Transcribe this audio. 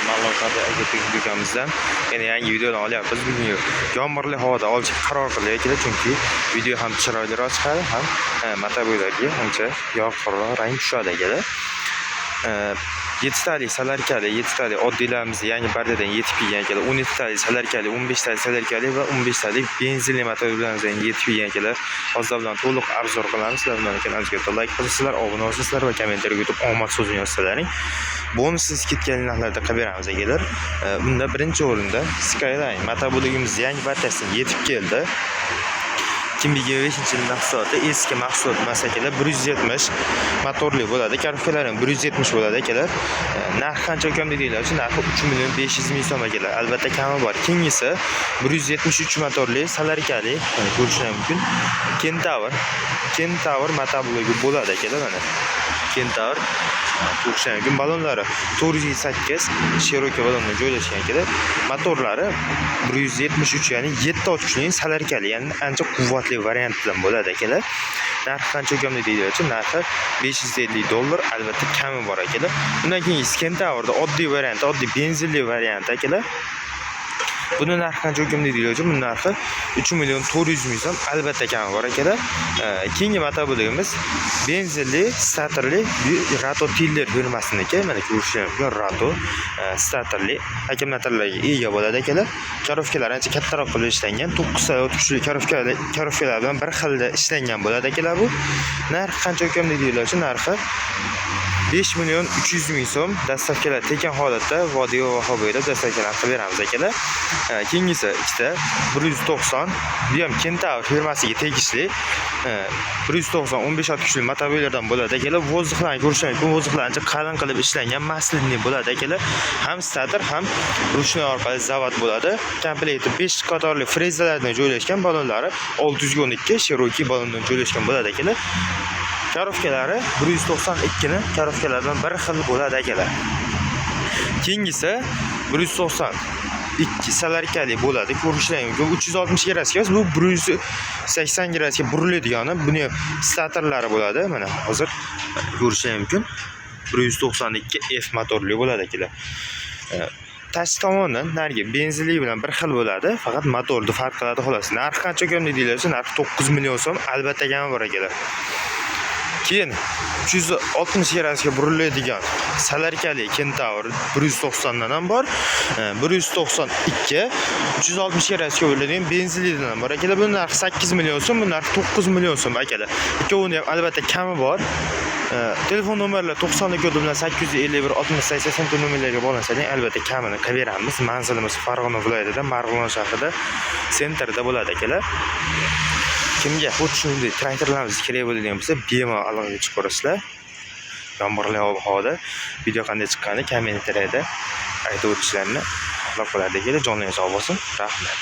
ma'lumotlarni agentlik do'konimizdan yana yangi videoni olyapmiz. Bugun yomg'irli havoda olishga qaror qildik, chunki video ham chiroyliroq chiqadi, ham motobo'ylarga ancha yorqinroq rang tushadi akalar. 7 talik salarkali, 7 talik oddiylarimiz yangi bardadan yetib kelgan akalar. 17 talik salarkali, 15 talik salarkali va 15 talik benzinli motorlarimiz yangi yetib kelgan akalar. Hozir bilan to'liq arzor qilamiz. Sizlar bilan kanalimizga like qilasizlar, obuna bo'lsizlar va kommentariyga yutib omad so'zini yozsalaring. Bonussiz ketgan narxlarda qilib beramiz akalar. Bunda birinchi o'rinda Skyline motobo'ligimiz yangi barchasiga yetib keldi. 2025 yil mahsuloti eski mahsulot emas akalar, 170 motorli bo'ladi. Karofkalar ham 170 bo'ladi akalar. Narxi qancha ekan deydilar, narxi 3.500.000 so'm akalar. Albatta kami bor. Keyingisi 173 motorli salarkali, ko'rishingiz mumkin. Kentaur motoboligi bo'ladi akalar, mana. Kentaur ko'rishingiz mumkin. Balonlari 408 Cherokee balondan joylashgan akalar. Motorlari 173, ya'ni 7 ot kuchli salarkali, ya'ni ancha quvvatli variant bilan bo'ladi akalar. Narxi qancha ekan deydilar, narxi $550, albatta kami bor akalar. Undan keyin Kentaurda oddiy variant, oddiy benzinli variant akalar. Buni narxi qancha ekan deydilar, bu narxi 3.400.000 so'm, albatta kami bor akalar. Keyingi motoboligimiz benzinli starterli Rato Tiller firmasiniki, mana ko'rishingiz mumkin, Rato starterli akkumulyatorlarga ega bo'ladi akalar. Karofkalar ancha kattaroq qilib ishlangan, 9 ot kuchli karofkalar bilan bir xilda ishlangan bo'ladi akalar. Bu narxi qancha ekan deydilar, narxi 5.300.000 so'm. Dastavkalar tekin holatda Vodiy va Xo'boyda dastavkalar qilib beramiz akalar. Keyingisi ikkita 190, bu ham Kentaur firmasiga tegishli 190 15 ot kuchli motobo'ylardan bo'ladi akalar. Voziqlarni ko'rishingiz mumkin, voziqlar ancha qalin qilib ishlangan, maslinli bo'ladi akalar. Ham starter, ham ruchnoy orqali zavod bo'ladi. Komplekti 5 qatorli frezalardan joylashgan, balonlari 612 Cherokee balondan joylashgan bo'ladi akalar. Karofkalari 192 ni karofkalardan bir xil bo'ladi akalar. Keyingisi 192 salarkali bo'ladi. Ko'rishingiz mumkin, 360 gradusga, bu 180 gradusga buriladigani, buni starterlari bo'ladi. Mana hozir ko'rishingiz mumkin. 192 F motorli bo'ladi akalar. Tashqi tomondan narigi benzinli bilan bir xil bo'ladi, faqat motorni farq qiladi xolos. Narxi qancha ekan deydilar, narxi 9 million so'm, albatta kami bor akalar. Keyin 360 gradusga buriladigan salarkali Kentaur 190 dan ham bor, 192 360 gradusga buriladigan benzinlidan ham bor akalar. Bu narxi 8 million so'm, bu narxi 9 million so'm akalar. Ikkovini ham albatta kami bor. Telefon nomerlari 90 kodi bilan 851 6080 nomerlarga bog'lansangiz albatta kamini qilib beramiz. Manzilimiz Farg'ona viloyatida, Marg'ilon shahrida, sentrda bo'ladi akalar. Kimga xuddi shunday traktorlarimiz kerak bo'ladigan bo'lsa, bemalol aloqaga chiqib ko'rasizlar. Yomg'irli havoda video qanday chiqqanini kommentariyada aytib o'tishlarini xohlab qoladi akalar. Joningizga sog' bo'lsin. Rahmat.